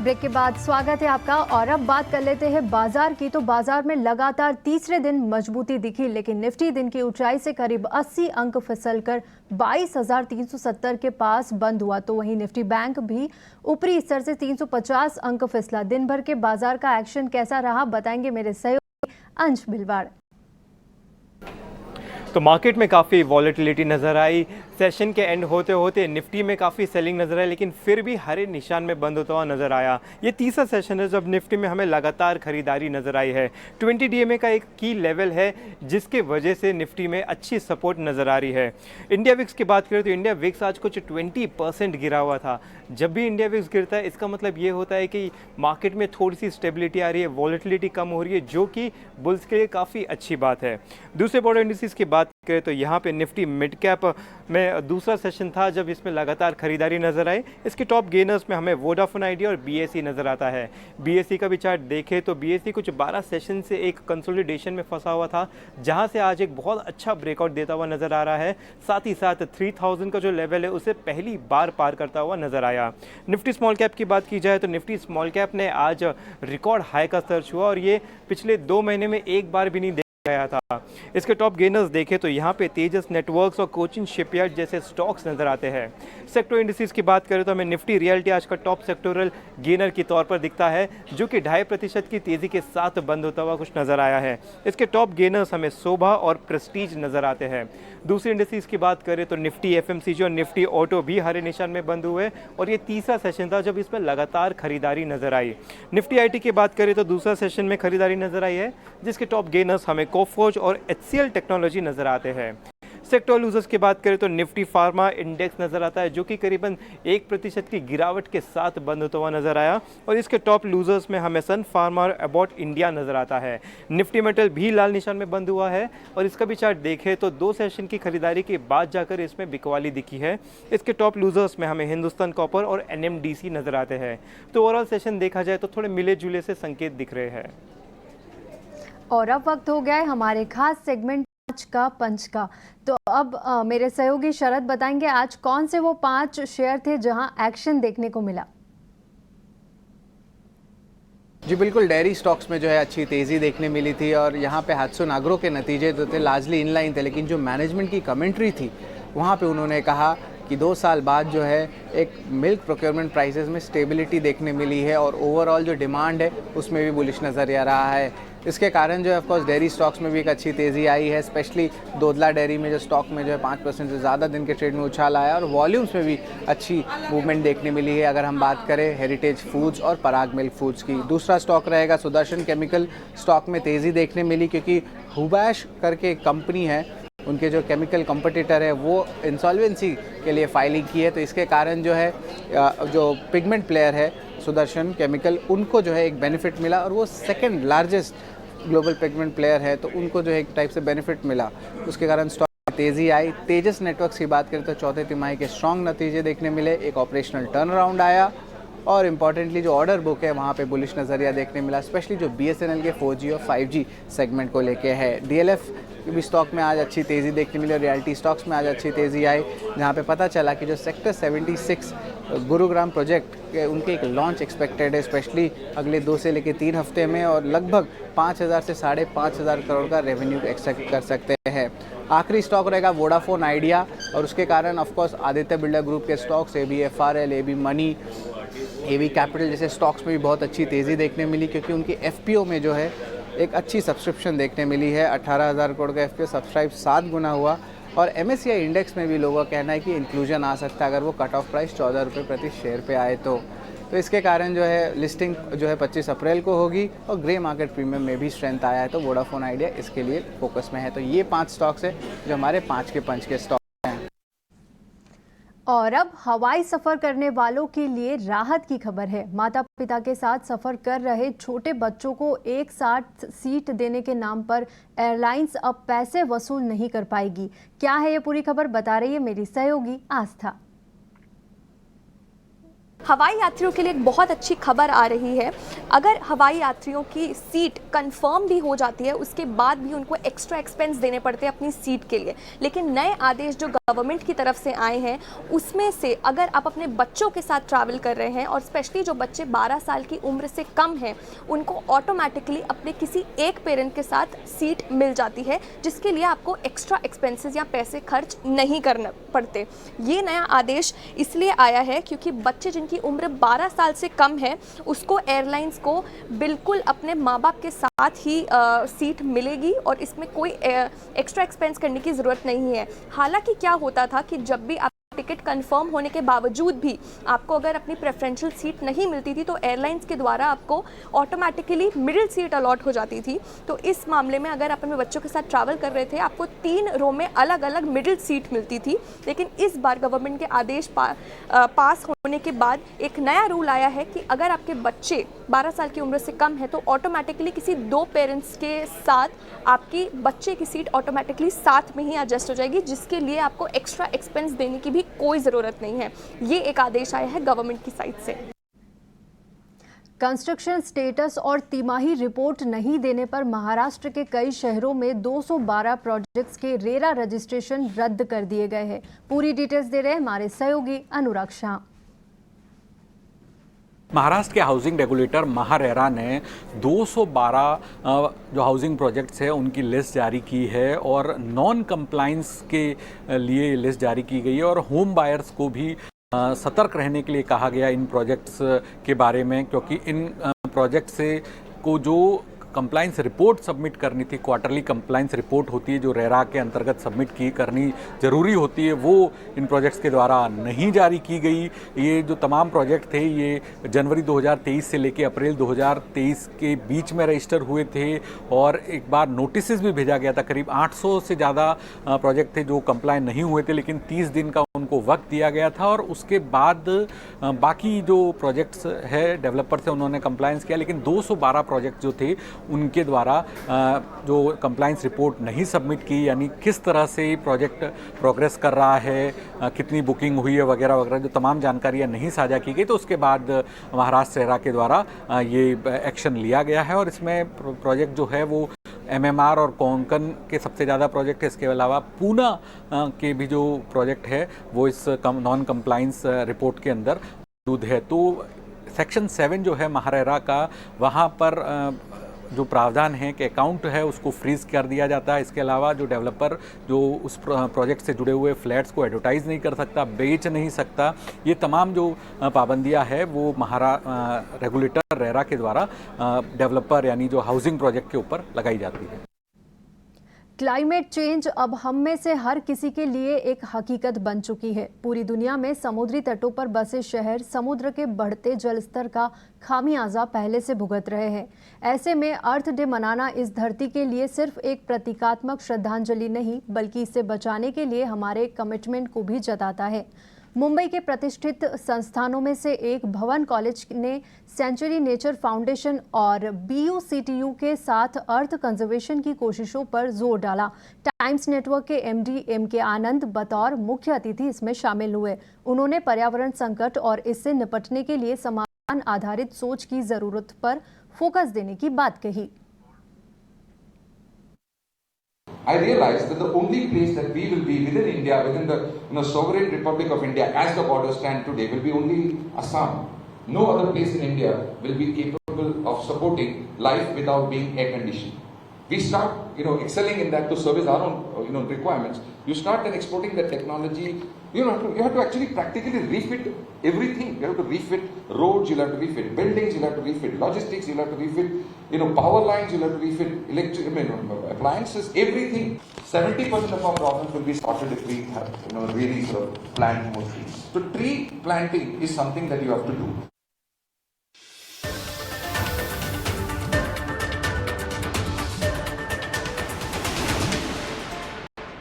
Break के बाद स्वागत है आपका। और अब बात कर लेते हैं बाजार की। तो बाजार में लगातार तीसरे दिन मजबूती दिखी, लेकिन निफ्टी दिन की ऊंचाई से करीब 80 अंक फिसलकर 22,370 के पास बंद हुआ। तो वहीं निफ्टी बैंक भी ऊपरी स्तर से 350 अंक फिसला। दिन भर के बाजार का एक्शन कैसा रहा, बताएंगे मेरे सहयोगी अंश भिलवाड़। तो मार्केट में काफ़ी वॉलेटिलिटी नज़र आई। सेशन के एंड होते होते निफ्टी में काफ़ी सेलिंग नज़र आई, लेकिन फिर भी हरे निशान में बंद होता हुआ नज़र आया। ये तीसरा सेशन है जब निफ्टी में हमें लगातार खरीदारी नज़र आई है। 20 डीएमए का एक की लेवल है जिसके वजह से निफ्टी में अच्छी सपोर्ट नज़र आ रही है। इंडिया विक्स की बात करें तो इंडिया विक्स आज कुछ 20% गिरा हुआ था। जब भी इंडिया विक्स गिरता है इसका मतलब ये होता है कि मार्केट में थोड़ी सी स्टेबिलिटी आ रही है, वॉलेटिलिटी कम हो रही है, जो कि बुल्स के लिए काफ़ी अच्छी बात है। दूसरे बॉर्डर इंडिसेस की बात करें तो यहाँ पे निफ्टी मिड कैप में दूसरा सेशन था जब इसमें लगातार खरीदारी नजर आई। इसके टॉप गेनर्स में हमें वोडाफोन आइडिया और बीएसई नजर आता है। बीएसई का भी चार्ट देखें तो बीएसई कुछ 12 सेशन से एक कंसोलिडेशन में फंसा हुआ था, जहां से आज एक बहुत अच्छा ब्रेकआउट देता हुआ नजर आ रहा है। साथ ही साथ 3000 का जो लेवल है उसे पहली बार पार करता हुआ नजर आया। निफ्टी स्मॉल कैप की बात की जाए तो निफ्टी स्मॉल कैप ने आज रिकॉर्ड हाई का सर्च हुआ और ये पिछले 2 महीने में एक बार भी नहीं गया था। इसके टॉप गेनर्स देखें तो यहाँ पे तेजस नेटवर्क्स और कोचिन शिपयार्ड जैसे स्टॉक्स नजर आते हैं। सेक्टर इंडिसेस की बात करें तो हमें निफ्टी रियल्टी आज का टॉप सेक्टोरल गेनर के तौर पर दिखता है, जो कि 2.5% की तेजी के साथ बंद होता हुआ कुछ नजर आया है। इसके टॉप गेनर्स हमें शोभा और प्रेस्टीज नजर आते हैं। दूसरी इंडिसेस की बात करें तो निफ्टी एफएमसीजी और निफ्टी ऑटो भी हरे निशान में बंद हुए और ये तीसरा सेशन था जब इसमें लगातार खरीदारी नजर आई। निफ्टी आईटी की बात करें तो दूसरा सेशन में खरीदारी नजर आई है, जिसके टॉप गेनर्स हमें कोफोर्ज और एचसीएल टेक्नोलॉजी नजर आते हैं। सेक्टर लूजर्स की बात करें तो निफ्टी फार्मा इंडेक्स नजर आता है, जो कि करीबन 1% की गिरावट के साथ बंद होता हुआ नजर आया और इसके टॉप लूजर्स में हमें सन फार्मा और अबाउट इंडिया नजर आता है। निफ्टी मेटल भी लाल निशान में बंद हुआ है और इसका भी चार्ट देखें तो 2 सेशन की खरीदारी के बाद जाकर इसमें बिकवाली दिखी है। इसके टॉप लूजर्स में हमें हिंदुस्तान कॉपर और एनएमडीसी नजर आते हैं। तो ओवरऑल सेशन देखा जाए तो थोड़े मिले जुले से संकेत दिख रहे हैं। और अब वक्त हो गया है हमारे खास सेगमेंट पंच का। तो अब मेरे सहयोगी शरद बताएंगे आज कौन से वो 5 शेयर थे जहां एक्शन देखने को मिला। जी बिल्कुल, डेयरी स्टॉक्स में जो है अच्छी तेज़ी देखने मिली थी और यहाँ पे हात्सुन एग्रो के नतीजे तो थे लार्जली इनलाइन थे, लेकिन जो मैनेजमेंट की कमेंट्री थी वहाँ पे उन्होंने कहा कि 2 साल बाद जो है एक मिल्क प्रोक्योरमेंट प्राइसेस में स्टेबिलिटी देखने मिली है और ओवरऑल जो डिमांड है उसमें भी बुलिश नज़र आ रहा है। इसके कारण जो है ऑफकोर्स डेयरी स्टॉक्स में भी एक अच्छी तेज़ी आई है, स्पेशली दोदला डेयरी में जो स्टॉक में जो है 5% से ज़्यादा दिन के ट्रेड में उछाल आया और वॉल्यूम्स में भी अच्छी मूवमेंट देखने मिली है। अगर हम बात करें हेरिटेज फूड्स और पराग मिल्क फूड्स की। दूसरा स्टॉक रहेगा सुदर्शन केमिकल। स्टॉक में तेज़ी देखने मिली क्योंकि हुबैश करके एक कंपनी है, उनके जो केमिकल कंपटीटर है वो इंसॉल्वेंसी के लिए फाइलिंग की है, तो इसके कारण जो है जो पिगमेंट प्लेयर है सुदर्शन केमिकल, उनको जो है एक बेनिफिट मिला और वो second largest global pigment player है, तो उनको जो है एक टाइप से बेनिफिट मिला, उसके कारण स्टॉक में तेज़ी आई। तेजस नेटवर्क्स की बात करें तो चौथे तिमाही के स्ट्रॉन्ग नतीजे देखने मिले, एक ऑपरेशनल टर्न अराउंड आया और इम्पॉर्टेंटली जो ऑर्डर बुक है वहाँ पे बुलिश नज़रिया देखने मिला, स्पेशली जो बीएसएनएल के 4G और 5G सेगमेंट को लेके है। डीएलएफ भी स्टॉक में आज अच्छी तेज़ी देखने मिली और रियल्टी स्टॉक्स में आज अच्छी तेज़ी आई, जहाँ पे पता चला कि जो सेक्टर 76 गुरुग्राम प्रोजेक्ट के उनके एक लॉन्च एक्सपेक्टेड है, स्पेशली अगले 2 से लेकर 3 हफ्ते में, और लगभग 5000 से 5,500 करोड़ का रेवेन्यू एक्सपेक्ट कर सकते हैं। आखिरी स्टॉक रहेगा वोडाफोन आइडिया और उसके कारण ऑफकोर्स आदित्य बिरला ग्रुप के stocks ABFRL, AB money, AB capital जैसे स्टॉक्स में भी बहुत अच्छी तेज़ी देखने मिली, क्योंकि उनकी FPO में जो है एक अच्छी सब्सक्रिप्शन देखने मिली है। 18,000 करोड़ का FPO सब्सक्राइब 7 गुना हुआ और MSCI इंडेक्स में भी लोगों का कहना है कि इंक्लूजन आ सकता है अगर वो कट ऑफ प्राइस 14 रुपये प्रति शेयर पे आए तो इसके कारण जो है लिस्टिंग जो है 25 अप्रैल को होगी और ग्रे मार्केट प्रीमियम में भी स्ट्रेंथ आया है, तो वोडाफोन आइडिया इसके लिए फोकस में है। तो ये 5 स्टॉक्स है जो हमारे 5 के पंच के स्टॉक। और अब हवाई सफर करने वालों के लिए राहत की खबर है। माता पिता के साथ सफर कर रहे छोटे बच्चों को एक साथ सीट देने के नाम पर एयरलाइंस अब पैसे वसूल नहीं कर पाएगी। क्या है ये पूरी खबर, बता रही है मेरी सहयोगी आस्था। हवाई यात्रियों के लिए एक बहुत अच्छी खबर आ रही है। अगर हवाई यात्रियों की सीट कंफर्म भी हो जाती है, उसके बाद भी उनको एक्स्ट्रा एक्सपेंस देने पड़ते हैं अपनी सीट के लिए। लेकिन नए आदेश जो गवर्नमेंट की तरफ से आए हैं, उसमें से अगर आप अपने बच्चों के साथ ट्रैवल कर रहे हैं और स्पेशली जो बच्चे 12 साल की उम्र से कम हैं, उनको ऑटोमेटिकली अपने किसी एक पेरेंट के साथ सीट मिल जाती है, जिसके लिए आपको एक्स्ट्रा एक्सपेंसेस या पैसे खर्च नहीं करने पड़ते। ये नया आदेश इसलिए आया है क्योंकि बच्चे जिनकी उम्र 12 साल से कम है, उसको एयरलाइंस को बिल्कुल अपने माँ बाप के साथ ही सीट मिलेगी और इसमें कोई एक्स्ट्रा एक्सपेंस करने की ज़रूरत नहीं है। हालांकि क्या होता था कि जब भी टिकट कंफर्म होने के बावजूद भी आपको अगर अपनी प्रेफरेंशियल सीट नहीं मिलती थी, तो एयरलाइंस के द्वारा आपको ऑटोमेटिकली मिडिल सीट अलॉट हो जाती थी। तो इस मामले में अगर आप अपने बच्चों के साथ ट्रैवल कर रहे थे, आपको 3 रो में अलग अलग मिडिल सीट मिलती थी। लेकिन इस बार गवर्नमेंट के आदेश पास होने के बाद एक नया रूल आया है कि अगर आपके बच्चे 12 साल की उम्र से कम है, तो ऑटोमेटिकली किसी 2 पेरेंट्स के साथ आपकी बच्चे की सीट ऑटोमेटिकली साथ में ही एडजस्ट हो जाएगी, जिसके लिए आपको एक्स्ट्रा एक्सपेंस देने की भी कोई ज़रूरत नहीं है। ये एक आदेश आया है गवर्नमेंट की साइड से। कंस्ट्रक्शन स्टेटस और तिमाही रिपोर्ट नहीं देने पर महाराष्ट्र के कई शहरों में 212 प्रोजेक्ट्स के रेरा रजिस्ट्रेशन रद्द कर दिए गए हैं। पूरी डिटेल्स दे रहे हैं हमारे सहयोगी अनुराग शाह। महाराष्ट्र के हाउसिंग रेगुलेटर महारेरा ने 212 जो हाउसिंग प्रोजेक्ट्स है उनकी लिस्ट जारी की है और नॉन कंप्लाइंस के लिए लिस्ट जारी की गई है और होम बायर्स को भी सतर्क रहने के लिए कहा गया इन प्रोजेक्ट्स के बारे में, क्योंकि इन प्रोजेक्ट से को जो कंप्लाइंस रिपोर्ट सबमिट करनी थी, क्वार्टरली कंप्लाइंस रिपोर्ट होती है जो रेरा के अंतर्गत सबमिट करनी ज़रूरी होती है, वो इन प्रोजेक्ट्स के द्वारा नहीं जारी की गई। ये जो तमाम प्रोजेक्ट थे ये जनवरी 2023 से लेकर अप्रैल 2023 के बीच में रजिस्टर हुए थे और एक बार नोटिस भी भेजा गया था। करीब 800 से ज़्यादा प्रोजेक्ट थे जो कंप्लाई नहीं हुए थे, लेकिन 30 दिन का उनको वक्त दिया गया था और उसके बाद बाकी जो प्रोजेक्ट्स है डेवलपर से उन्होंने कंप्लायंस किया। लेकिन 212 प्रोजेक्ट जो थे उनके द्वारा जो कंप्लायंस रिपोर्ट नहीं सबमिट की, यानी किस तरह से प्रोजेक्ट प्रोग्रेस कर रहा है, कितनी बुकिंग हुई है वगैरह वगैरह, जो तमाम जानकारियां नहीं साझा की गई, तो उसके बाद महाराष्ट्र रेरा के द्वारा ये एक्शन लिया गया है। और इसमें प्रोजेक्ट जो है वो MMR और कोंकण के सबसे ज़्यादा प्रोजेक्ट है। इसके अलावा पूना के भी जो प्रोजेक्ट है वो इस नॉन कंप्लायंस रिपोर्ट के अंदर मौजूद है। तो सेक्शन 7 जो है महारेरा का, वहाँ पर जो प्रावधान है कि अकाउंट है उसको फ्रीज कर दिया जाता है। इसके अलावा जो डेवलपर जो उस प्रोजेक्ट से जुड़े हुए फ्लैट्स को एडवर्टाइज नहीं कर सकता, बेच नहीं सकता, ये तमाम जो पाबंदियां है वो रेगुलेटर रेरा के द्वारा डेवलपर यानी जो हाउसिंग प्रोजेक्ट के ऊपर लगाई जाती है। क्लाइमेट चेंज अब हम में से हर किसी के लिए एक हकीकत बन चुकी है। पूरी दुनिया में समुद्री तटों पर बसे शहर समुद्र के बढ़ते जल स्तर का खामियाजा पहले से भुगत रहे हैं। ऐसे में अर्थ डे मनाना इस धरती के लिए सिर्फ एक प्रतीकात्मक श्रद्धांजलि नहीं, बल्कि इसे बचाने के लिए हमारे कमिटमेंट को भी जताता है। मुंबई के प्रतिष्ठित संस्थानों में से एक भवन कॉलेज ने सेंचुरी नेचर फाउंडेशन और BUCTU के साथ अर्थ कंजर्वेशन की कोशिशों पर जोर डाला। टाइम्स नेटवर्क के MD MK आनंद बतौर मुख्य अतिथि इसमें शामिल हुए। उन्होंने पर्यावरण संकट और इससे निपटने के लिए समाधान आधारित सोच की जरूरत पर फोकस देने की बात कही। I realized that the only place that we will be within India, within the sovereign Republic of India, as the borders stand today, will be only Assam. No other place in India will be capable of supporting life without being air conditioned. We start, excelling in that to service our own, requirements. You start then exporting the technology. You have to actually practically refit everything. You have to refit roads. You'll have to refit buildings. You'll have to refit logistics. You'll have to refit, power lines. You'll have to refit appliances. Everything. 70% of our problems will be sorted if we have, really sort of plant more trees. So tree planting is something that you have to do.